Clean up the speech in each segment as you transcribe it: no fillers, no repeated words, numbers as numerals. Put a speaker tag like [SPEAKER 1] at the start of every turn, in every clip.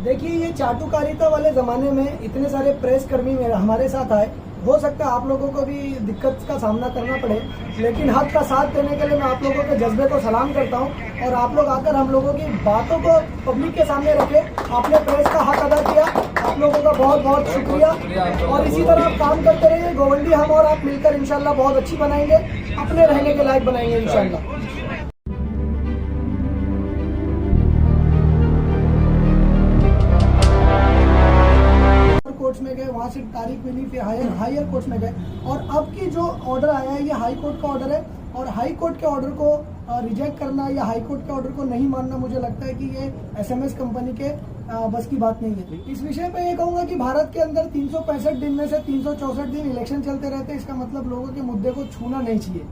[SPEAKER 1] देखिए, ये चाटुकारिता वाले जमाने में इतने सारे प्रेस कर्मी हमारे साथ आए, हो सकता है आप लोगों को भी दिक्कत का सामना करना पड़े, लेकिन हक का साथ देने के लिए मैं आप लोगों के जज्बे को सलाम करता हूं। और आप लोग आकर हम लोगों की बातों को पब्लिक के सामने रखे, आपने प्रेस का हक अदा किया, आप लोगों का बहुत बहुत शुक्रिया। और इसी तरह आप काम करते रहिए। गोवंडी हम और आप मिलकर इंशाल्लाह बहुत अच्छी बनाएंगे, अपने रहने के लायक बनाएंगे इंशाल्लाह। कोर्ट में गए, वहां से तारीख मिली, फिर हायर कोर्ट में गए, और अब की जो ऑर्डर आया है ये हाई कोर्ट का ऑर्डर है। और हाई कोर्ट के ऑर्डर को रिजेक्ट करना या हाई कोर्ट के ऑर्डर को नहीं मानना, मुझे लगता है कि ये एसएमएस कंपनी के बस की बात नहीं है। इस विषय पे ये कहूंगा कि भारत के अंदर 365 दिन में से 364 दिन इलेक्शन चलते रहते हैं। इसका मतलब लोगों के मुद्दे को छूना नहीं चाहिए।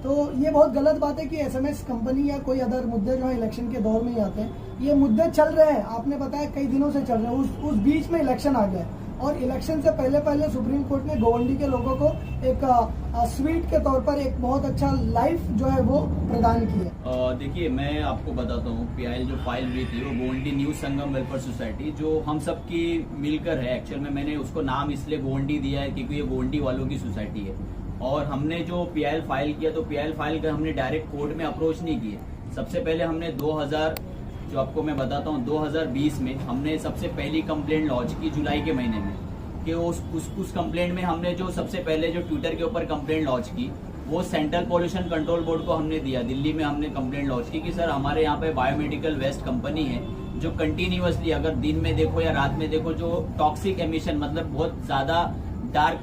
[SPEAKER 1] तो ये बहुत गलत बात है कि एसएमएस कंपनी या कोई अदर मुद्दे जो है इलेक्शन के दौर में ही आते हैं। ये मुद्दे चल रहे हैं, आपने बताया कई दिनों से चल रहे हैं, उस बीच में इलेक्शन आ गया, और इलेक्शन से पहले सुप्रीम कोर्ट ने गोवंडी के लोगों को एक स्वीट के तौर पर एक बहुत अच्छा लाइफ जो है वो प्रदान की है।
[SPEAKER 2] देखिए, मैं आपको बताता हूँ, पीआईएल जो फाइल हुई थी वो गोवंडी न्यू संगम वेलफेयर सोसाइटी जो हम सब की मिलकर है। एक्चुअल में मैंने उसको नाम इसलिए गोवंडी दिया है क्योंकि ये गोवंडी वालों की सोसाइटी है। और हमने जो पीआईएल फाइल किया, तो पीआईएल फाइल कर हमने डायरेक्ट कोर्ट में अप्रोच नहीं किए। सबसे पहले हमने 2000 जो आपको मैं बताता हूँ 2020 में हमने सबसे पहली कंप्लेंट लॉन्च की जुलाई के महीने में, कि उस कंप्लेंट में हमने जो सबसे पहले जो ट्विटर के ऊपर कंप्लेंट लॉन्च की वो सेंट्रल पॉल्यूशन कंट्रोल बोर्ड को हमने दिया। दिल्ली में हमने कंप्लेंट लॉन्च की कि सर हमारे यहाँ पे बायोमेडिकल वेस्ट कंपनी है जो कंटिन्यूअसली अगर दिन में देखो या रात में देखो जो टॉक्सिक एमिशन मतलब बहुत ज्यादा डार्क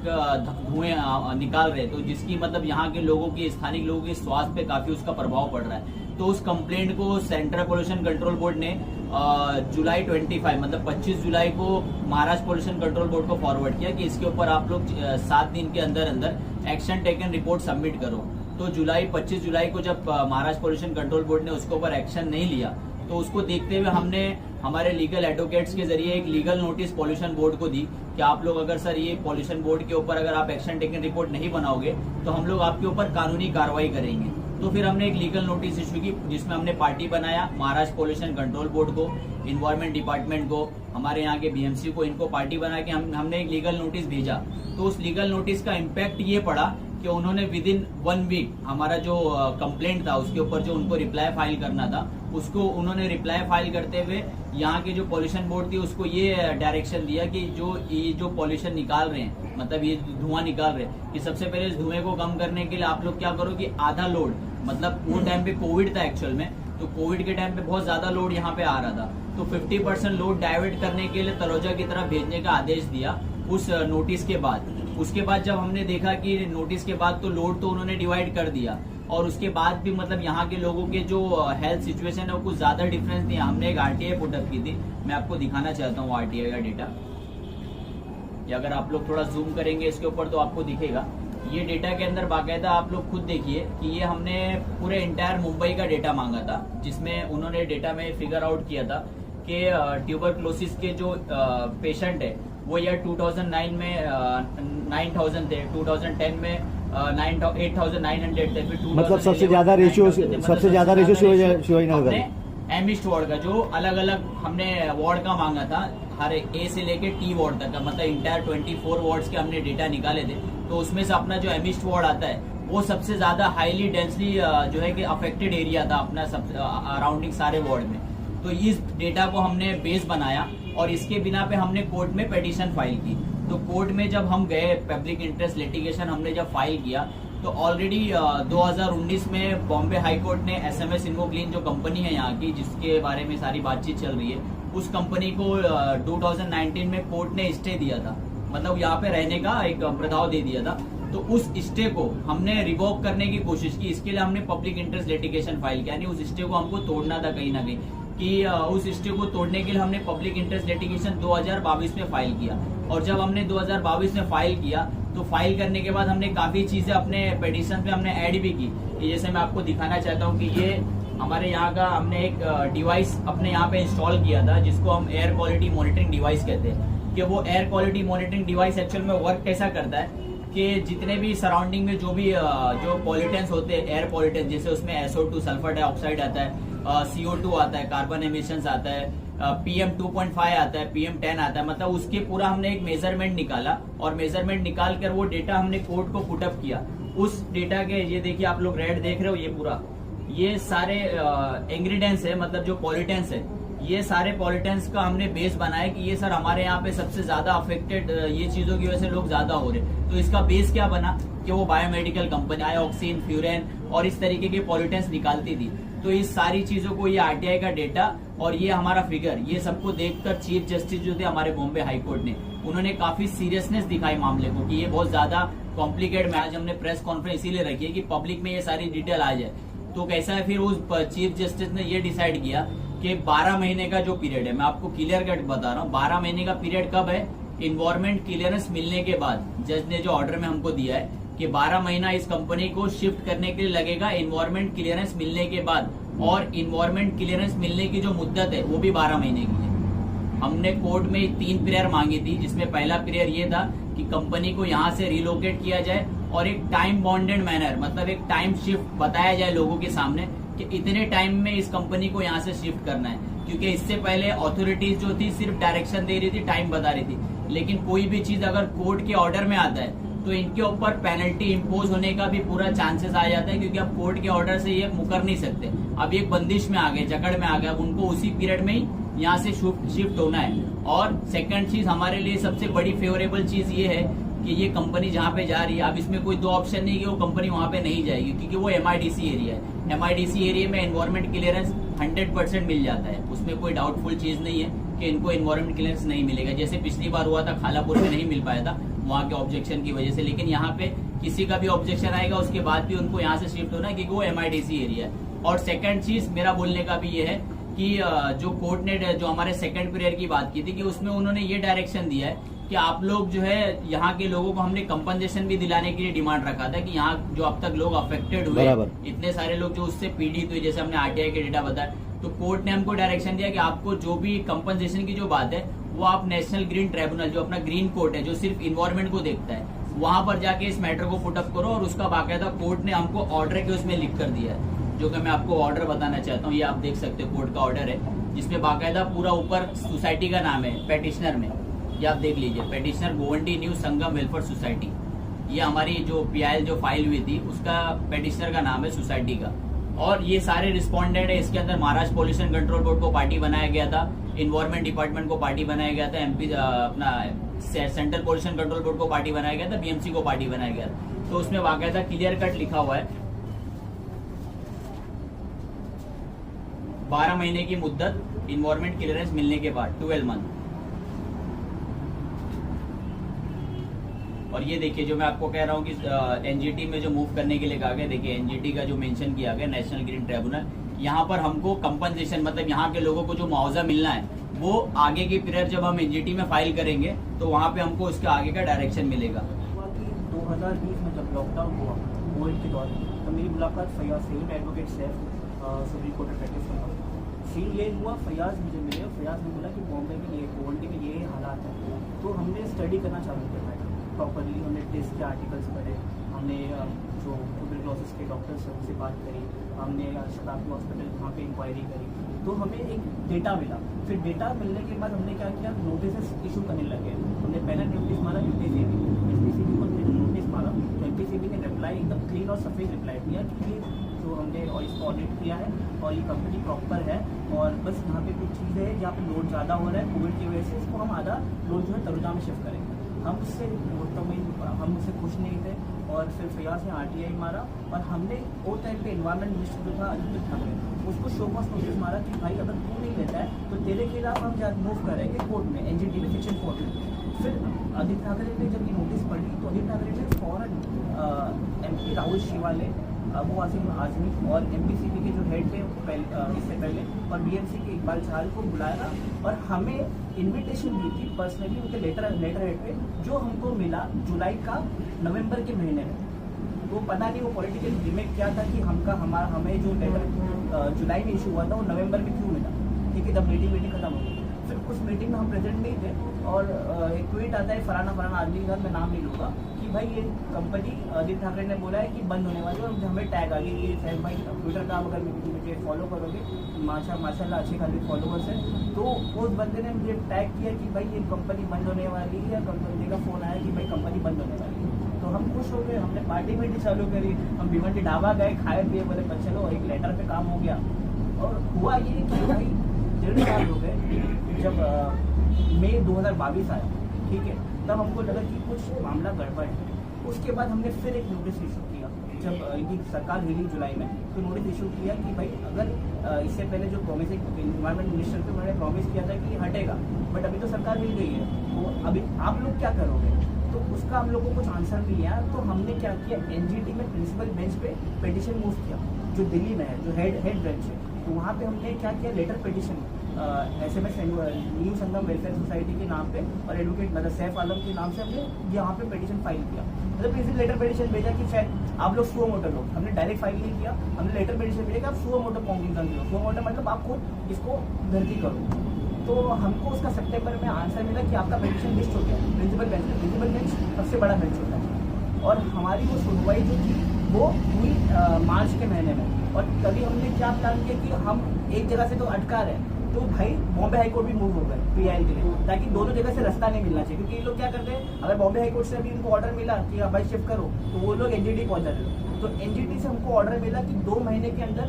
[SPEAKER 2] धुएं निकाल रहे, तो जिसकी मतलब यहाँ के लोगों की स्थानीय लोगों के स्वास्थ्य पे काफी उसका प्रभाव पड़ रहा है। तो उस कंप्लेंट को सेंट्रल पॉल्यूशन कंट्रोल बोर्ड ने जुलाई 25 मतलब 25 जुलाई को महाराष्ट्र पॉल्यूशन कंट्रोल बोर्ड को फॉरवर्ड किया कि इसके ऊपर आप लोग 7 दिन के अंदर अंदर एक्शन टेकन रिपोर्ट सबमिट करो। तो 25 जुलाई को जब महाराष्ट्र पॉल्यूशन कंट्रोल बोर्ड ने उसके ऊपर एक्शन नहीं लिया, तो उसको देखते हुए हमने हमारे लीगल एडवोकेट्स के जरिए एक लीगल नोटिस पॉल्यूशन बोर्ड को दी कि आप लोग अगर सर ये पॉल्यूशन बोर्ड के ऊपर अगर आप एक्शन टेकन रिपोर्ट नहीं बनाओगे तो हम लोग आपके ऊपर कानूनी कार्रवाई करेंगे। तो फिर हमने एक लीगल नोटिस इशू की जिसमें हमने पार्टी बनाया महाराष्ट्र पॉल्यूशन कंट्रोल बोर्ड को, इन्वायरमेंट डिपार्टमेंट को, हमारे यहाँ के बीएमसी को, इनको पार्टी बना के हमने एक लीगल नोटिस भेजा। तो उस लीगल नोटिस का इम्पैक्ट ये पड़ा कि उन्होंने विद इन 1 वीक हमारा जो कंप्लेंट था उसके ऊपर जो उनको रिप्लाई फाइल करना था उसको उन्होंने रिप्लाई फाइल करते हुए यहाँ की जो पॉल्यूशन बोर्ड थी उसको ये डायरेक्शन दिया कि जो पॉल्यूशन निकाल रहे हैं मतलब ये धुआं निकाल रहे हैं कि सबसे पहले इस धुएं को कम करने के लिए आप लोग क्या करो कि आधा लोड मतलब वो टाइम पे कोविड था एक्चुअल में, तो कोविड के टाइम पे बहुत ज्यादा लोड यहाँ पे आ रहा था, तो 50% लोड डाइवर्ट करने के लिए तलोजा की तरफ भेजने का आदेश दिया उस नोटिस के बाद। उसके बाद जब हमने देखा कि नोटिस के बाद तो लोड तो उन्होंने डिवाइड कर दिया और उसके बाद भी मतलब यहाँ के लोगों के जो हेल्थ सिचुएशन है वो कुछ ज्यादा डिफरेंस नहीं है। हमने एक आरटीआई पुटअप की थी, मैं आपको दिखाना चाहता हूँ आरटीआई का डेटा। या अगर आप लोग थोड़ा जूम करेंगे इसके ऊपर तो आपको दिखेगा। ये डेटा के अंदर बाकायदा आप लोग खुद देखिए कि ये हमने पूरे इंटायर मुंबई का डेटा मांगा था, जिसमें उन्होंने डेटा में फिगर आउट किया था कि ट्यूबरक्लोसिस के जो पेशेंट है वो ईयर 2009 में 9000 थे, 2010 में 8,900 थे, फिर
[SPEAKER 3] मतलब सबसे ज्यादा रेशियो शिवाजीनगर
[SPEAKER 2] एमिस्ट वार्ड का जो अलग अलग हमने वार्ड का मांगा था, हर ए से लेके टी वार्ड तक का मतलब इंटायर 24 वार्ड्स के हमने डेटा निकाले थे। तो उसमें से अपना जो एमिस्ट वार्ड आता है वो सबसे ज्यादा हाईली डेंसली जो है कि अफेक्टेड एरिया था अपना सब अराउंडिंग सारे वार्ड में। तो इस डेटा को हमने बेस बनाया और इसके बिना पे हमने कोर्ट में पिटीशन फाइल की। तो कोर्ट में जब हम गए पब्लिक इंटरेस्ट लिटिगेशन हमने जब फाइल किया तो ऑलरेडी 2019 में बॉम्बे हाई कोर्ट ने एसएमएस इन्वोक्लीन जो कंपनी है यहाँ की जिसके बारे में सारी बातचीत चल रही है, उस कंपनी को 2019 में कोर्ट ने स्टे दिया था, मतलब यहाँ पे रहने का एक प्रस्ताव दे दिया था। तो उस स्टे को हमने रिवोक करने की कोशिश की, इसके लिए हमने पब्लिक इंटरेस्ट लिटिगेशन फाइल किया, यानी उस स्टे को हमको तोड़ना था कहीं ना कहीं, कि उस स्टे को तोड़ने के लिए हमने पब्लिक इंटरेस्ट लिटिगेशन 2022 में फाइल किया। और जब हमने 2022 में फाइल किया तो फाइल करने के बाद हमने काफी चीजें अपने पिटीशन पे हमने ऐड भी की। जैसे मैं आपको दिखाना चाहता हूँ कि ये हमारे यहाँ का हमने एक डिवाइस अपने यहाँ पे इंस्टॉल किया था जिसको हम एयर क्वालिटी मॉनिटरिंग डिवाइस कहते हैं। कि वो air quality monitoring device actual में वर्क कैसा करता है कि जितने भी सराउंडिंग में जो भी जो पॉल्यूटेंट्स होते हैं एयर पॉल्यूटेंट्स, जैसे उसमें SO2 सल्फर डाइऑक्साइड आता है, CO2 आता है, कार्बन एमिशंस आता है, PM 2.5 आता है, PM 10 आता है, मतलब उसके पूरा हमने एक मेजरमेंट निकाला और मेजरमेंट निकाल कर वो डेटा हमने कोर्ट को पुटअप किया। उस डेटा के ये देखिए आप लोग रेड देख रहे हो, ये पूरा ये सारे इंग्रेडिएंट्स है, मतलब जो पॉलिटेंस है, ये सारे पॉलिटेंस का हमने बेस बनाया कि ये सर हमारे यहाँ पे सबसे ज्यादा अफेक्टेड ये चीजों की वजह से लोग ज्यादा हो रहे। तो इसका बेस क्या बना कि वो बायोमेडिकल कंपनी आयोक्सिन, फ्यूरेन और इस तरीके के पॉलिटेंस निकालती थी। तो इस सारी चीजों को ये RTI का डेटा और ये हमारा फिगर, ये सबको देखकर चीफ जस्टिस जो थे हमारे बॉम्बे हाई कोर्ट ने, उन्होंने काफी सीरियसनेस दिखाई मामले को कि ये बहुत ज्यादा कॉम्प्लिकेटेड। आज हमने प्रेस कॉन्फ्रेंस इसीलिए रखी है कि पब्लिक में ये सारी डिटेल आ जाए। तो कैसा है, फिर उस चीफ जस्टिस ने ये डिसाइड किया कि 12 महीने का जो पीरियड है, मैं आपको क्लियर कट बता रहा हूँ, 12 महीने का पीरियड कब है, इन्वायरमेंट क्लियरेंस मिलने के बाद। जज ने जो ऑर्डर में हमको दिया है कि 12 महीना इस कंपनी को शिफ्ट करने के लिए लगेगा इन्वायरमेंट क्लियरेंस मिलने के बाद, और इन्वायरमेंट क्लियरेंस मिलने की जो मुद्दत है वो भी 12 महीने की है। हमने कोर्ट में 3 पीरियड मांगी थी, जिसमें पहला पीरियड ये था कि कंपनी को यहाँ से रिलोकेट किया जाए और एक टाइम बॉन्डेड मैनर, मतलब एक टाइम शिफ्ट बताया जाए लोगों के सामने कि इतने टाइम में इस कंपनी को यहाँ से शिफ्ट करना है। क्योंकि इससे पहले अथॉरिटीज जो थी सिर्फ डायरेक्शन दे रही थी, टाइम बता रही थी, लेकिन कोई भी चीज अगर कोर्ट के ऑर्डर में आता है तो इनके ऊपर पेनल्टी इम्पोज होने का भी पूरा चांसेस आ जाता है, क्योंकि अब कोर्ट के ऑर्डर से ये मुकर नहीं सकते। अब एक बंदिश में आ गए, जकड़ में आ गए, अब उनको उसी पीरियड में ही यहाँ से शिफ्ट होना है। और सेकंड चीज हमारे लिए सबसे बड़ी फेवरेबल चीज ये है कि ये कंपनी जहाँ पे जा रही है, अब इसमें कोई दो ऑप्शन नहीं कि वो कंपनी वहां पे नहीं जाएगी, क्योंकि वो MIDC एरिया है। MIDC एरिया में एनवायरमेंट क्लियरेंस 100% मिल जाता है, उसमें कोई डाउटफुल चीज नहीं है कि इनको एनवायरमेंट क्लियरेंस नहीं मिलेगा। जैसे पिछली बार हुआ था, खालापुर में नहीं मिल पाया था वहाँ के ऑब्जेक्शन की वजह से, लेकिन यहाँ पे किसी का भी ऑब्जेक्शन आएगा उसके बाद भी उनको यहाँ से शिफ्ट होना है, क्योंकि वो MIDC एरिया है। और सेकंड चीज मेरा बोलने का भी ये है कि जो कोर्ट ने जो हमारे सेकंड पीरियड की बात की थी, कि उसमें उन्होंने ये डायरेक्शन दिया है कि आप लोग जो है यहाँ के लोगों को हमने कंपनसेशन भी दिलाने के लिए डिमांड रखा था कि यहाँ जो अब तक लोग अफेक्टेड हुए, इतने सारे लोग जो उससे पीड़ित हुए, जैसे हमने RTI के डेटा बताया, तो कोर्ट ने हमको डायरेक्शन दिया कि आपको जो भी कंपनसेशन की जो बात है वो आप नेशनल ग्रीन ट्राइब्यूनल, जो अपना ग्रीन कोर्ट है जो सिर्फ इन्वायरमेंट को देखता है, वहां पर जाके इस मैटर को पुटअप करो। और उसका बाकायदा कोर्ट ने हमको ऑर्डर के उसमें लिख कर दिया है, जो कि मैं आपको ऑर्डर बताना चाहता हूँ। ये आप देख सकते हो, कोर्ट का ऑर्डर है जिसमें बाकायदा पूरा ऊपर सोसाइटी का नाम है पेटिशनर में, ये आप देख लीजिए, पेटिशनर गोवंडी न्यू संगम वेलफेयर सोसाइटी। ये हमारी जो PIL जो फाइल हुई थी उसका पेटिशनर का नाम है सोसाइटी का। और ये सारे रिस्पोंडेंट है। इसके अंदर महाराष्ट्र पॉल्यूशन कंट्रोल बोर्ड को पार्टी बनाया गया था, इन्वायरमेंट डिपार्टमेंट को पार्टी बनाया गया था, MP अपना सेंट्रल पॉल्यूशन कंट्रोल बोर्ड को पार्टी बनाया गया था, BMC को पार्टी बनाया गया था। तो उसमें बाकायदा क्लियर कट लिखा हुआ है 12 महीने की मुद्दत इन्वायरमेंट क्लियरेंस मिलने के बाद, 12 मंथ। और ये देखिए जो मैं आपको कह रहा हूँ कि NGT में जो मूव करने के लिए कहा गया, देखिए NGT का जो मेंशन किया गया नेशनल ग्रीन ट्राइब्यूनल, यहाँ पर हमको कंपनसेशन, मतलब यहाँ के लोगों को जो मुआवजा मिलना है वो आगे की पीरियड जब हम NGT में फाइल करेंगे तो वहाँ पे हमको उसके आगे का डायरेक्शन मिलेगा।
[SPEAKER 3] 2020 में जब लॉकडाउन हुआ कोविड के दौरान, तो मेरी मुलाकात फैयाज से, advocate Saif supreme court practice करना सीन ये हुआ। फैयाज मुझे मिले, फैयाज ने बोला कि बॉम्बे में ये गोवंडी में ये हालात है। तो हमने स्टडी करना चालू किया प्रॉपरली, हमने टेस्ट के आर्टिकल्स पढ़े, हमने जो ट्यूबरक्लोसिस के डॉक्टर्स हैं उनसे बात करी, हमने शताब्दी हॉस्पिटल वहाँ पे इंक्वायरी करी, तो हमें एक डेटा मिला। फिर डेटा मिलने के बाद हमने क्या किया, नोटिस इशू करने लगे। हमने पहला नोटिस मारा UPCB को नोटिस मारा, तो MPCB ने रिप्लाई एकदम क्लीन और सफेद रिप्लाई दिया कि जो हमने और इसको ऑडिट किया है और ये कंपनी प्रॉपर है, और बस यहाँ पे कुछ चीज़ें है जहाँ पे लोड ज़्यादा हो रहा है कोविड की वजह से, इसको हम आधा लोड जो है तरुजा में शिफ्ट करेंगे। हम उससे खुश नहीं थे, और फिर फैयाज ने RTI मारा, और हमने वो टाइम पे इन्वायरमेंट मिनिस्टर जो था अदित्य ठाकरे, उसको शोकॉस नोटिस मारा कि भाई अगर तू नहीं लेता है तो तेरे खिलाफ हम मूव करेंगे कोर्ट में, NGT में, सेक्शन 4 में। फिर आदित्य ठाकरे ने जब ये नोटिस पढ़ी तो आदित्य ठाकरे ने फौरन MP राहुल शिवाले, अबू आसिम आजमी और MPCB के जो हेड थे इससे पहले, और BMC के इकबाल चाहल को बुलाया, और हमें इनविटेशन दी थी पर्सनली उनके लेटर हेड पे, जो हमको मिला जुलाई का नवंबर के महीने में। तो पता नहीं वो पॉलिटिकल गिमिक क्या था कि हमें जो लेटर जुलाई में इशू हुआ था वो नवंबर में क्यों मिला, क्योंकि तब मीटिंग खत्म हो गई। फिर उस मीटिंग में हम प्रेजेंट नहीं थे, और एक ट्वीट आता है फलाना आदमी का, मैं नाम नहीं लूँगा, कि भाई ये कंपनी आदित्य ठाकरे ने बोला है कि बंद होने वाली है, और हमें टैग आ गई कि सैफ भाई ट्विटर का अगर मुझे फॉलो करोगे माशाल्लाह अच्छे खासे फॉलोवर्स हैं, तो उस बंदे ने मुझे टैग किया कि भाई ये कंपनी बंद होने वाली है, कंपनी का फ़ोन आया कि भाई कंपनी बंद होने वाली है। तो हम खुश हो गए, हमने पार्टी भी चालू करी, हम भिवंडी ढाबा गए, खाए पिए, बोले बस चलो एक लेटर पे काम हो गया। और हुआ ये कि भाई 1.5 साल हो गए, जब मई 2022 आया, ठीक है, तब हमको लगा कि कुछ मामला गड़बड़ है। उसके बाद हमने फिर एक नोटिस इशू किया, जब इनकी सरकार हिली जुलाई में, तो नोटिस इशू किया कि भाई अगर इससे पहले जो प्रॉमिसिंग इन्वायरमेंट मिनिस्टर थे उन्होंने प्रॉमिस किया था कि हटेगा, बट अभी तो सरकार हिल गई है, तो अभी आप लोग क्या करोगे? तो उसका हम लोग को कुछ आंसर नहीं आया। तो हमने क्या किया, एनजीटी में प्रिंसिपल बेंच पे पिटिशन मूव किया, जो दिल्ली में है, जो हेड बेंच है, तो वहाँ पे हमने क्या किया, लेटर पिटिशन SMS न्यू संगम वेलफेयर सोसाइटी के नाम पे और एडवोकेट मतलब सैफ आलम के नाम से हमने यहाँ पे पिटिशन फाइल किया। मतलब इसी लेटर पिटिशन भेजा कि शायद आप लोग सुओ मोटो लो, हमने डायरेक्ट फाइल नहीं किया, हमने लेटर पिटिशन भेजा कि आप सुओ मोटो कॉन्ग्रेशन लो। सुओ मोटो मतलब आप खुद इसको भर्ती करो। तो हमको उसका सितंबर में आंसर मिला कि आपका पिटिशन लिस्ट हो गया प्रिंसिपल बेंच में। प्रिंसिपल बेंच सबसे बड़ा बेंच होता है, और हमारी वो सुनवाई जो थी वो हुई मार्च के महीने में। और तभी हमने क्या प्लान किया कि हम एक जगह से तो अटका रहे, तो भाई बॉम्बे हाईकोर्ट भी मूव हो गए PIL के लिए, ताकि दोनों जगह से रास्ता नहीं मिलना चाहिए। क्योंकि ये लोग क्या करते हैं, अगर बॉम्बे हाईकोर्ट से अभी इनको ऑर्डर मिला कि आप भाई शिफ्ट करो, तो वो लोग NGT पहुंच जाते हैं। तो NGT से हमको ऑर्डर मिला कि 2 महीने के अंदर,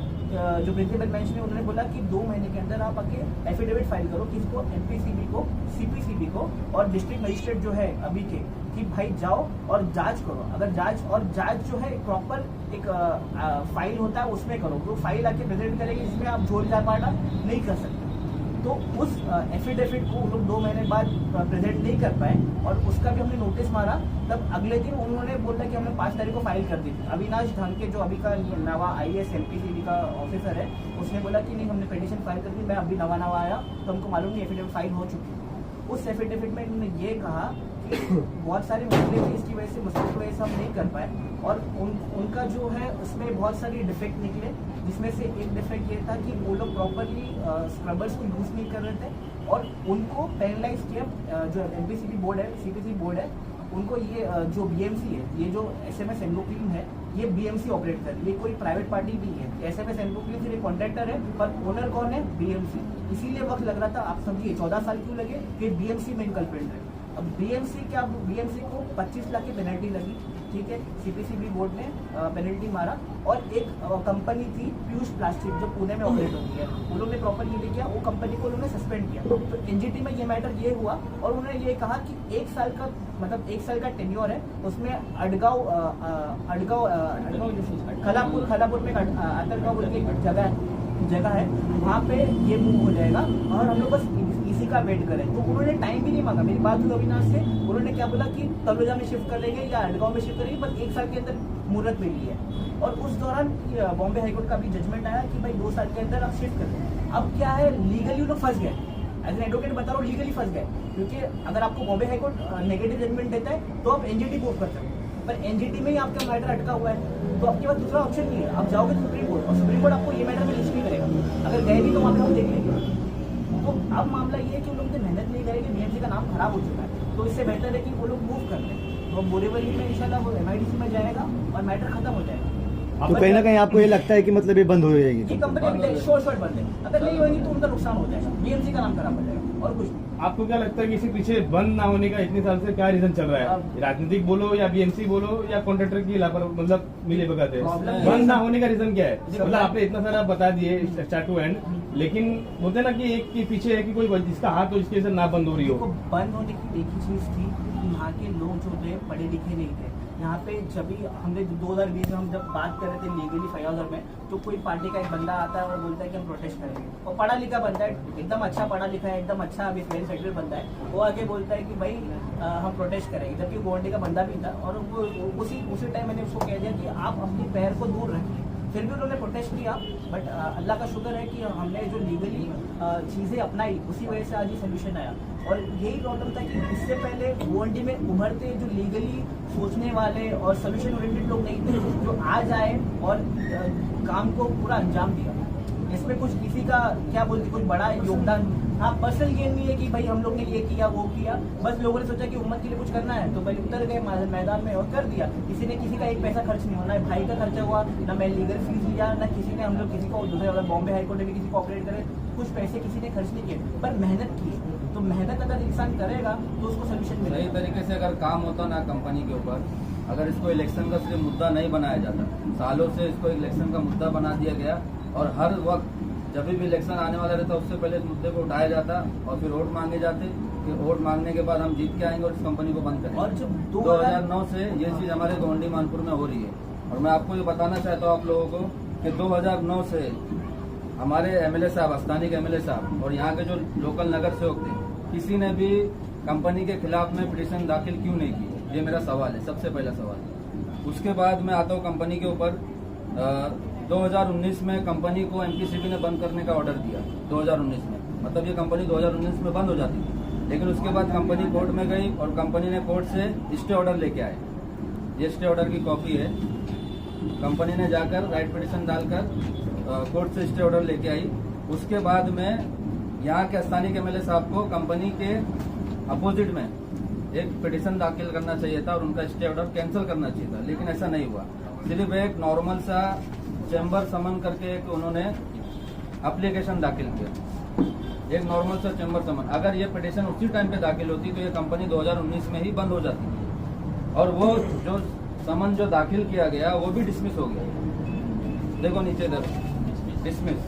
[SPEAKER 3] जो प्रिंसिपल बेंच ने उन्होंने बोला कि 2 महीने के अंदर आप आके एफिडेविट फाइल करो, किसको, MPCB को, CPCB को और डिस्ट्रिक्ट मजिस्ट्रेट जो है अभी के, कि भाई जाओ और जांच करो। अगर जांच जो है प्रॉपर एक फाइल होता है उसमें करो, तो फाइल आके प्रेजेंट करेगी, इसमें आप झोल झापाटा नहीं कर सकते। तो उस एफिडेविट को लोग 2 महीने बाद प्रेजेंट नहीं कर पाए, और उसका भी हमने नोटिस मारा। तब अगले दिन उन्होंने बोला कि हमने 5 तारीख को फाइल कर दी थी। अविनाश ढांके जो अभी का नवा IAS MPCB का ऑफिसर है, उसने बोला कि नहीं हमने पिटिशन फाइल कर दी, मैं अभी नवा आया तो हमको मालूम नहीं एफिडेविट फाइल हो चुकी है। उस एफिडेविट में इन्होंने ये कहा कि बहुत सारे मसले थे, इसकी वजह से मसले की वजह से हम नहीं कर पाए, और उनका जो है उसमें बहुत सारी डिफेक्ट निकले, जिसमें से एक डिफेक्ट ये था कि वो लोग प्रॉपरली स्क्रबर्स को यूज़ नहीं कर रहे थे, और उनको पेनलाइज किया। जो MPCB बोर्ड है, CPC बोर्ड है, उनको ये जो BMC है, ये जो SMS एंडोक्रीन है, ये BMC ऑपरेट कर रही है, ये कोई प्राइवेट पार्टी नहीं है। SMS एंडोक्रीन सिर्फ कॉन्ट्रैक्टर है, पर ओनर कौन है, BMC। इसीलिए वक्त लग रहा था, आप समझिए 14 साल क्यों लगे, कि BMC मेन कल्प्रेट है। अब BMC को 25 लाख की पेनल्टी लगी, ठीक है, CPCB बोर्ड ने पेनल्टी मारा। और एक कंपनी थी पीयूष प्लास्टिक, जो पुणे में ऑपरेट होती है, उन लोगों ने प्रॉपर नहीं किया, वो कंपनी को उन्होंने सस्पेंड किया। तो NGT में ये मैटर ये हुआ, और उन्होंने ये कहा कि 1 साल का मतलब 1 साल का टेन्योर है, उसमें अडगांव खलापुर में अतरगांव बोल के एक जगह है, वहाँ पे ये मूव हो जाएगा, और हम लोग बस इसी का वेट करें। तो उन्होंने टाइम भी नहीं मांगा। मेरी बात हुई अविनाश से, उन्होंने क्या बोला कि तलोजा में शिफ्ट कर लेंगे या अडगांव में शिफ्ट करेंगे, बस 1 साल के अंदर मुहूर्त मिली है। और उस दौरान बॉम्बे हाईकोर्ट का भी जजमेंट आया कि भाई 2 साल के अंदर आप शिफ्ट करें। अब क्या है, लीगली लोग फंस गए, एज एन एडवोकेट बता रहा हूँ, लीगली फंस गए। क्योंकि अगर आपको बॉम्बे हाईकोर्ट नेगेटिव जजमेंट देता है तो आप NGT मूव कर सकते हैं, पर NGT में ही आपका मैटर अटका हुआ है, तो आपके पास दूसरा ऑप्शन नहीं है, आप जाओगे सुप्रीम कोर्ट, और सुप्रीम कोर्ट आपको ये मैटर में लिस्ट नहीं करेगा। अगर गए भी तो वहाँ पे हम देख लेंगे। तो अब मामला ये है कि वो लोग मेहनत नहीं करेंगे, BMC का नाम खराब हो चुका है, तो इससे बेहतर है कि वो लोग मूव कर लें। तो बोरीवली में इंशाल्लाह वो MIDC में जाएगा और मैटर खत्म हो जाएगा।
[SPEAKER 4] तो कहीं ना कहीं आपको ये लगता है कि मतलब ये बंद हो जाएगी,
[SPEAKER 3] ये कंपनी अभी शॉर्ट बंद है, अगर नहीं होगी तो उनका नुकसान हो जाएगा, BMC का नाम खराब हो जाएगा, और कुछ नहीं।
[SPEAKER 5] आपको क्या लगता है कि इसके पीछे बंद ना होने का इतने साल से क्या रीजन चल रहा है? राजनीतिक बोलो या BMC बोलो या कॉन्ट्रैक्टर की लापरवाही, मतलब मिले भगत है, बंद ना होने का रीजन क्या है? मतलब आपने इतना सारा बता दिए स्टार्ट टू एंड, लेकिन बोलते ना कि एक के पीछे है कि कोई जिसका हाथ हो जिसकी वजह से ना बंद हो रही हो।
[SPEAKER 3] बंद होने की एक ही चीज थी, यहाँ के लोग जो थे पढ़े लिखे नहीं थे। यहाँ पे जब भी हमने 2020 में हम जब बात कर रहे थे लीगली फयाजर में, तो कोई पार्टी का एक बंदा आता है और बोलता है कि हम प्रोटेस्ट करेंगे, और पढ़ा लिखा बंदा है, एकदम अच्छा पढ़ा लिखा है, एकदम अच्छा अभी वेल सेटल्ड बंदा है, वो आके बोलता है कि भाई हम प्रोटेस्ट करेंगे, जबकि गोवंडी का बंदा भी था, और वो उसी टाइम मैंने उसको कह दिया कि आप अपने पैर को दूर रखिए। फिर भी उन्होंने प्रोटेस्ट किया, बट अल्लाह का शुक्र है कि हमने जो लीगली चीज़ें अपनाई, उसी वजह से आज ये सोल्यूशन आया। और यही प्रॉब्लम था कि इससे पहले गोवंडी में उभरते जो लीगली सोचने वाले और सोल्यूशन ओरिएंटेड लोग नहीं थे, जो आज आए और काम को पूरा अंजाम दिया। इसमें कुछ किसी का क्या बोलते कुछ बड़ा योगदान हाँ, पर्सनल गेन नहीं है कि भाई हम लोग ने ये किया वो किया, बस लोगों ने सोचा कि उम्मत के लिए कुछ करना है तो भाई उतर गए मैदान में और कर दिया। किसी ने किसी का एक पैसा खर्च नहीं होना है, भाई का खर्चा हुआ ना, मैं लीगल फीस लिया ना, किसी ने हम लोग किसी को दूसरे बॉम्बे हाईकोर्ट ने भी किसी को ऑपरेट करे, कुछ पैसे किसी ने खर्च नहीं किए, पर मेहनत की। तो मेहनत अगर इंसान करेगा तो उसको सोल्यूशन
[SPEAKER 6] सही
[SPEAKER 3] मिलेगा।
[SPEAKER 6] तरीके से अगर काम होता ना कंपनी के ऊपर, अगर इसको इलेक्शन का सिर्फ मुद्दा नहीं बनाया जाता, सालों से इसको इलेक्शन का मुद्दा बना दिया गया और हर वक्त जब भी इलेक्शन आने वाला रहता उससे पहले इस मुद्दे को उठाया जाता और फिर वोट मांगे जाते कि वोट मांगने के बाद हम जीत के आएंगे और इस कंपनी को बंद करेंगे।
[SPEAKER 3] और जब
[SPEAKER 6] 2009 से ये चीज हमारे गोंडी मानपुर में हो रही है और मैं आपको ये बताना चाहता हूँ आप लोगों को कि 2009 से हमारे एमएलए साहब, स्थानीय एमएलए साहब और यहाँ के जो लोकल नगर सेवक थे, किसी ने भी कंपनी के खिलाफ में पिटीशन दाखिल क्यों नहीं की? ये मेरा सवाल है, सबसे पहला सवाल। उसके बाद मैं आता हूँ कंपनी के ऊपर। 2019 में कंपनी को एमपीसीबी ने बंद करने का ऑर्डर दिया 2019 में, मतलब ये कंपनी 2019 में बंद हो जाती थी, लेकिन उसके बाद कंपनी कोर्ट में गई और कंपनी ने कोर्ट से स्टे ऑर्डर लेके आए। ये स्टे ऑर्डर की कॉपी है, कंपनी ने जाकर राइट पिटीशन डालकर कोर्ट से स्टे ऑर्डर लेके आई। उसके बाद में यहाँ के स्थानीय एमएलए साहब को कंपनी के अपोजिट में एक पिटीशन दाखिल करना चाहिए था और उनका स्टे ऑर्डर कैंसिल करना चाहिए था, लेकिन ऐसा नहीं हुआ। सिर्फ एक नॉर्मल सा चैम्बर समन करके एक उन्होंने एप्लीकेशन दाखिल किया, एक नॉर्मल सा चैम्बर समन। अगर ये पिटीशन उसी टाइम पे दाखिल होती तो ये कंपनी 2019 में ही बंद हो जाती थी और वो जो समन जो दाखिल किया गया वो भी डिसमिस हो गया। देखो नीचे डिसमिस।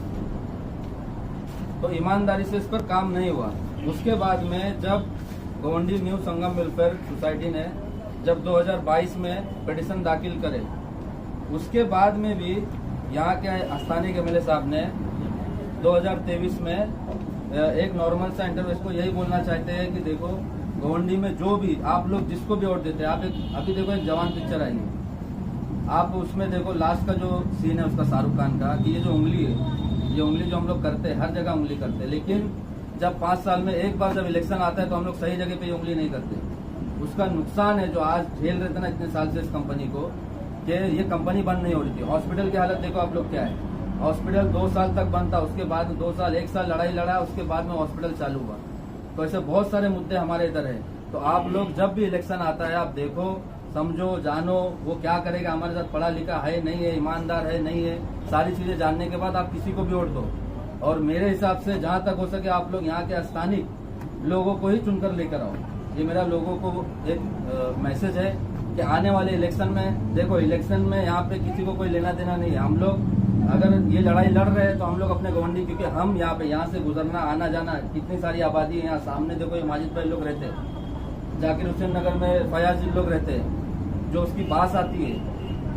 [SPEAKER 6] तो ईमानदारी से इस पर काम नहीं हुआ। उसके बाद में जब गोंडी न्यू संगम वेलफेयर सोसाइटी ने जब 2022 में पिटीशन दाखिल करे, उसके बाद में भी यहाँ के स्थानीय एमएलए साहब ने 2023 में एक नॉर्मल सा इंटरव्यू को यही बोलना चाहते हैं कि देखो गोंडी में जो भी आप लोग जिसको भी वोट देते हैं, आप अभी देखो एक जवान पिक्चर आई है, आप उसमें देखो लास्ट का जो सीन है उसका शाहरुख खान का, कि ये जो उंगली है, ये उंगली जो हम लोग करते हैं, हर जगह उंगली करते हैं, लेकिन जब 5 साल में एक बार जब इलेक्शन आता है तो हम लोग सही जगह पे उंगली नहीं करते। उसका नुकसान है जो आज झेल रहे थे ना इतने साल से इस कंपनी को, कि ये कंपनी बंद नहीं हो रही थी। हॉस्पिटल की हालत देखो आप लोग क्या है, हॉस्पिटल 2 साल तक बंद था, उसके बाद 2 साल 1 साल लड़ाई लड़ा, उसके बाद में हॉस्पिटल चालू हुआ। तो ऐसे बहुत सारे मुद्दे हमारे इधर है। तो आप लोग जब भी इलेक्शन आता है आप देखो, समझो, जानो वो क्या करेगा, हमारे साथ पढ़ा लिखा है नहीं है, ईमानदार है नहीं है, सारी चीजें जानने के बाद आप किसी को भी वोट दो। और मेरे हिसाब से जहां तक हो सके आप लोग यहाँ के स्थानीय लोगों को ही चुनकर लेकर आओ। ये मेरा लोगों को एक मैसेज है कि आने वाले इलेक्शन में देखो, इलेक्शन में यहाँ पे किसी को कोई लेना देना नहीं है। हम लोग अगर ये लड़ाई लड़ रहे हैं तो हम लोग अपने गोंडी, क्योंकि हम यहाँ पे यहाँ से गुजरना आना जाना, कितनी सारी आबादी है यहाँ सामने देखो, ये माजिद भाई लोग रहते हैं, जाकिर हुसैन नगर में फयाज जी लोग रहते हैं, जो उसकी बास आती है,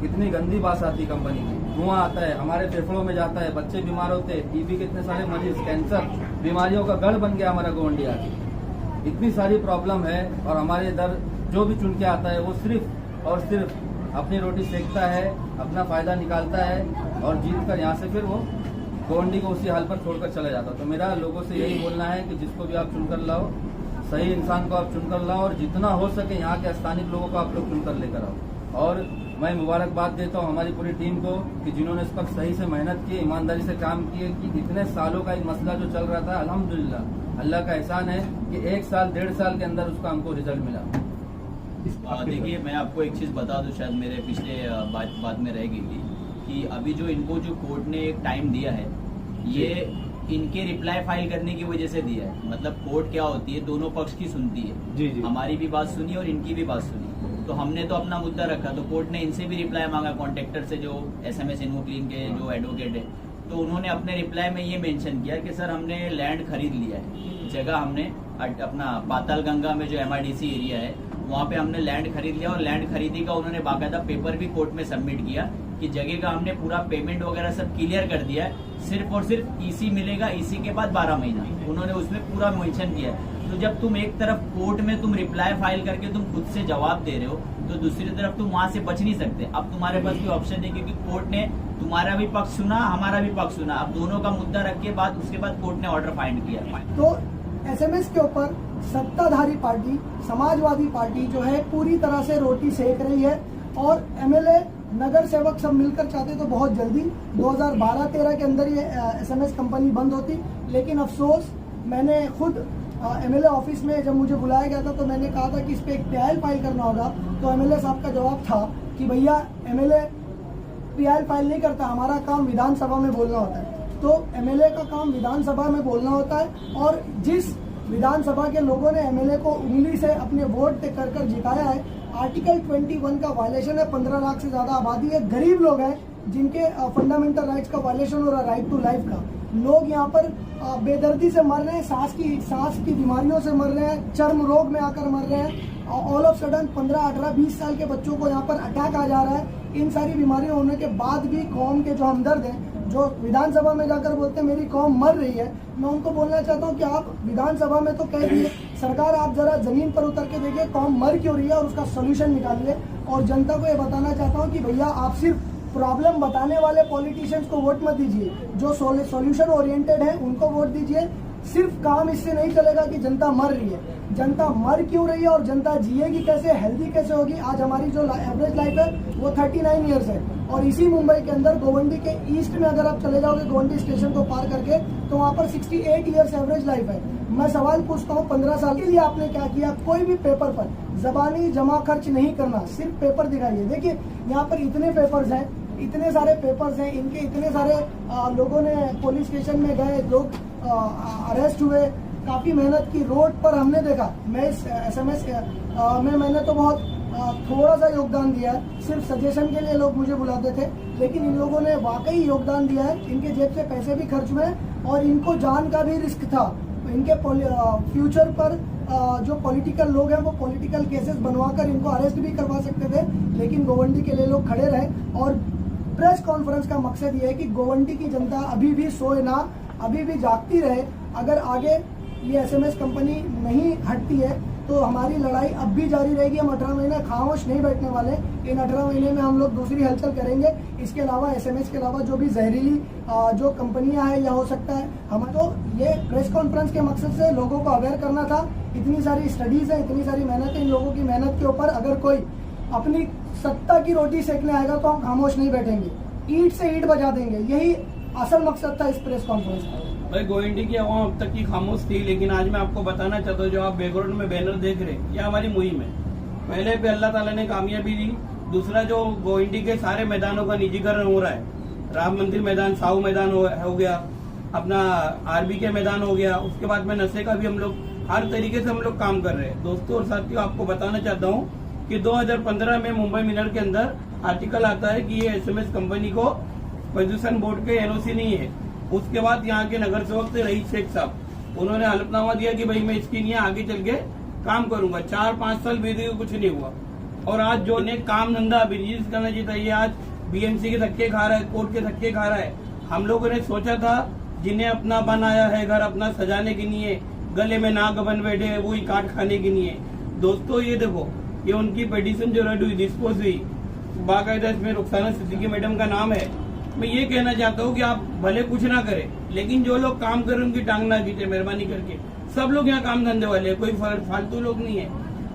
[SPEAKER 6] कितनी गंदी बास आती है कंपनी की, धुआं आता है, हमारे फेफड़ों में जाता है, बच्चे बीमार होते हैं, टीबी के इतने सारे मरीज, कैंसर बीमारियों का गढ़ बन गया हमारा गोंडी आज। इतनी सारी प्रॉब्लम है और हमारे इधर जो भी चुन के आता है वो सिर्फ और सिर्फ अपनी रोटी सेकता है, अपना फायदा निकालता है और जीत कर यहाँ से फिर वो गोंडी को उसी हाल पर छोड़कर चला जाता। तो मेरा लोगों से यही बोलना है कि जिसको भी आप चुनकर लाओ, सही इंसान को आप चुनकर लाओ और जितना हो सके यहाँ के स्थानीय लोगों को आप लोग चुनकर लेकर आओ। और मैं मुबारकबाद देता हूँ हमारी पूरी टीम को कि जिन्होंने इस पर सही से मेहनत की, ईमानदारी से काम किए, कि इतने सालों का एक मसला जो चल रहा था, अल्हम्दुलिल्लाह अल्लाह का एहसान है कि 1 साल 1.5 साल के अंदर उसका हमको रिजल्ट मिला।
[SPEAKER 2] देखिए, मैं आपको एक चीज़ बता दूं, शायद मेरे पिछले बात में रह गई थी कि अभी जो इनको जो कोर्ट ने एक टाइम दिया है, ये इनके रिप्लाई फाइल करने की वजह से दिया है। मतलब कोर्ट क्या होती है, दोनों पक्ष की सुनती है।
[SPEAKER 5] जी जी।
[SPEAKER 2] हमारी भी बात सुनी और इनकी भी बात सुनी, तो हमने तो अपना मुद्दा रखा, तो कोर्ट ने इनसे भी रिप्लाई मांगा, कॉन्ट्रैक्टर से, जो SMS इन्वोक्लीन के जो एडवोकेट है। तो उन्होंने अपने रिप्लाई में ये मेंशन किया कि सर हमने लैंड खरीद लिया है, जगह हमने अपना पाताल गंगा में जो MIDC एरिया है वहाँ पे हमने लैंड खरीद लिया और लैंड खरीदी का उन्होंने बाकायदा पेपर भी कोर्ट में सबमिट किया कि जगह का हमने पूरा पेमेंट वगैरह सब क्लियर कर दिया है, सिर्फ और सिर्फ EC मिलेगा, EC के बाद 12 महीना, उन्होंने उसमें पूरा मेंशन किया है। तो जब तुम एक तरफ कोर्ट में तुम रिप्लाई फाइल करके तुम खुद से जवाब दे रहे हो, तो दूसरी तरफ तुम वहां से बच नहीं सकते। अब तुम्हारे पास भी ऑप्शन है, क्योंकि कोर्ट ने तुम्हारा भी पक्ष सुना, हमारा भी पक्ष सुना, अब दोनों का मुद्दा रख के बाद उसके बाद कोर्ट ने ऑर्डर फाइंड किया।
[SPEAKER 1] तो SMS के ऊपर सत्ताधारी पार्टी समाजवादी पार्टी जो है पूरी तरह से रोटी सेक रही है और MLA नगर सेवक सब मिलकर चाहते तो बहुत जल्दी 2012-13 के अंदर ये SMS कंपनी बंद होती, लेकिन अफसोस मैंने खुद एमएलए ऑफिस में जब मुझे बुलाया गया था तो मैंने कहा था कि इस पर एक PIL फाइल करना होगा। तो एमएलए साहब का जवाब था कि भैया एमएलए PIL फाइल नहीं करता, हमारा काम विधानसभा में बोलना होता है। तो एमएलए का काम विधानसभा में बोलना होता है, और जिस विधानसभा के लोगों ने एमएलए को उंगली से अपने वोट कर जिताया है, आर्टिकल 21 का वायलेशन है। 15 लाख से ज्यादा आबादी है, गरीब लोग हैं जिनके फंडामेंटल राइट्स का वायलेशन हो रहा है, राइट टू लाइफ का। लोग यहाँ पर बेदर्दी से मर रहे हैं, सांस की बीमारियों से मर रहे हैं, चर्म रोग में आकर मर रहे हैं। ऑल ऑफ सडन 15, 18, 20 साल के बच्चों को यहाँ पर अटैक आ जा रहा है। इन सारी बीमारियां होने के बाद भी कौम के जो हमदर्द हैं, जो विधानसभा में जाकर बोलते हैं मेरी कौम मर रही है, मैं उनको बोलना चाहता हूँ कि आप विधानसभा में तो कह दिए, सरकार आप जरा जमीन पर उतर के देखिए कौम मर क्यों रही है और उसका सोल्यूशन निकालिए। और जनता को ये बताना चाहता हूँ कि भैया आप सिर्फ प्रॉब्लम बताने वाले पॉलिटिशियंस को वोट मत दीजिए, जो सोल्यूशन ओरिएंटेड है उनको वोट दीजिए। सिर्फ काम इससे नहीं चलेगा कि जनता मर रही है, जनता मर क्यों रही है और जनता जिएगी कैसे, हेल्दी कैसे होगी। आज हमारी जो एवरेज लाइफ है वो 39 ईयर्स है, और इसी मुंबई के अंदर गोवंडी के ईस्ट में अगर आप चले जाओगे गोवंडी स्टेशन को पार करके, तो वहाँ पर 68 ईयर्स एवरेज लाइफ है। मैं सवाल पूछता हूँ 15 साल के लिए आपने क्या किया? कोई भी पेपर पर जबानी जमा खर्च नहीं करना, सिर्फ पेपर दिखाइए। देखिए यहाँ पर इतने पेपर्स हैं, इतने सारे पेपर्स हैं, इनके इतने सारे लोगों ने पुलिस स्टेशन में गए, लोग अरेस्ट हुए, काफी मेहनत की। रोड पर हमने देखा, मैं इस SMS में मैंने तो बहुत थोड़ा सा योगदान दिया है, सिर्फ सजेशन के लिए लोग मुझे बुलाते थे, लेकिन इन लोगों ने वाकई योगदान दिया है। इनके जेब से पैसे भी खर्च हुए और इनको जान का भी रिस्क था। इनके फ्यूचर पर जो पॉलिटिकल लोग हैं वो पॉलिटिकल केसेस बनवाकर इनको अरेस्ट भी करवा सकते थे, लेकिन गोवंडी के लिए लोग खड़े रहे। और प्रेस कॉन्फ्रेंस का मकसद ये है कि गोवंडी की जनता अभी भी सोए ना, अभी भी जागती रहे। अगर आगे ये SMS कंपनी नहीं हटती है तो हमारी लड़ाई अब भी जारी रहेगी। हम 18 महीने खामोश नहीं बैठने वाले। इन 18 महीने में हम लोग दूसरी हलचल करेंगे। इसके अलावा SMS के अलावा जो भी जहरीली जो कंपनियां हैं या हो सकता है हम, तो ये प्रेस कॉन्फ्रेंस के मकसद से लोगों को अवेयर करना था। इतनी सारी स्टडीज है, इतनी सारी मेहनत है, इन लोगों की मेहनत के ऊपर अगर कोई अपनी सत्ता की रोटी सेकने आएगा तो हम खामोश नहीं बैठेंगे, ईंट से ईंट बजा देंगे। यही असल मकसद था इस प्रेस कॉन्फ्रेंस का।
[SPEAKER 7] भाई गोविंदी की आवाम अब तक की खामोश थी, लेकिन आज मैं आपको बताना चाहता हूँ, जो आप बैकग्राउंड में बैनर देख रहे हैं, यह हमारी मुहिम है। पहले पे अल्लाह ताला ने कामयाबी दी। दूसरा, जो गोविंदी के सारे मैदानों का निजीकरण हो रहा है, राम मंदिर मैदान, साहू मैदान हो गया, अपना RB के मैदान हो गया, उसके बाद में नशे का भी हम लोग हर तरीके से हम लोग काम कर रहे हैं। दोस्तों और साथियों, आपको बताना चाहता हूँ कि 2015 में मुंबई मिरर के अंदर आर्टिकल आता है कि ये SMS कंपनी को प्रदूषण बोर्ड के NOC नहीं है। उसके बाद यहाँ के नगर सेवक थे रईस शेख साहब, उन्होंने हलफनामा दिया कि भाई मैं इसकी नहीं आगे चल के काम करूंगा। 4-5 साल बीत गए, कुछ नहीं हुआ। और आज जो ने काम धंधा बिजनेस करना चाहिए, ये आज BMC के धक्के खा रहा है, कोर्ट के धक्के खा रहा है। हम लोगों ने सोचा था जिन्हें अपना बनाया है घर अपना सजाने के लिए, गले में नाग बन बैठे हैं, वही काट खाने के लिए। दोस्तों ये देखो, ये उनकी पिटीशन जो रद्द हुई, डिस्पोज हुई, बाकायदा इसमें रुखसाना सिद्दीकी मैडम का नाम है। मैं ये कहना चाहता हूँ कि आप भले कुछ ना करें, लेकिन जो लोग काम कर रहे हैं उनकी टांग ना खींचे मेहरबानी करके। सब लोग यहाँ काम धंधे वाले हैं, कोई फालतू लोग नहीं है।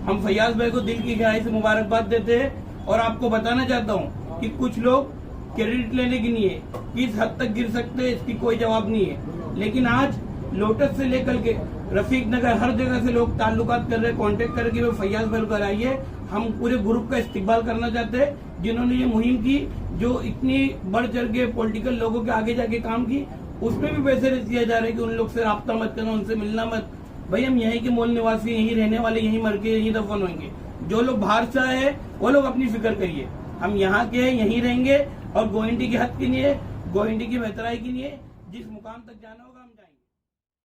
[SPEAKER 7] हम फैयाज भाई को दिल की गहराई से मुबारकबाद देते हैं। और आपको बताना चाहता हूँ कि कुछ लोग क्रेडिट लेने की नहीं है, किस हद तक गिर सकते हैं इसकी कोई जवाब नहीं है। लेकिन आज लोटस से लेकर के रफीक नगर हर जगह से लोग ताल्लुकात कर रहे हैं, कॉन्टेक्ट करके वो फैयाज भाई को आइए। हम पूरे ग्रुप का इस्तिकबाल करना चाहते हैं जिन्होंने ये मुहिम की, जो इतनी बढ़ चढ़ के पॉलिटिकल लोगों के आगे जाके काम की। उसमें भी पैसे दिया जा रहा है कि उन लोग से राब्ता मत करना, उनसे मिलना मत। भाई हम यहीं के मूल निवासी, यहीं रहने वाले, यहीं मर के यहीं दफन होंगे। जो लोग बाहर से आए हैं वो लोग अपनी फिक्र करिए, हम यहाँ के हैं, यहीं रहेंगे। और गोविंदी के हक के लिए, गोविंदी की बेहतराई के लिए जिस मुकाम तक जाना हो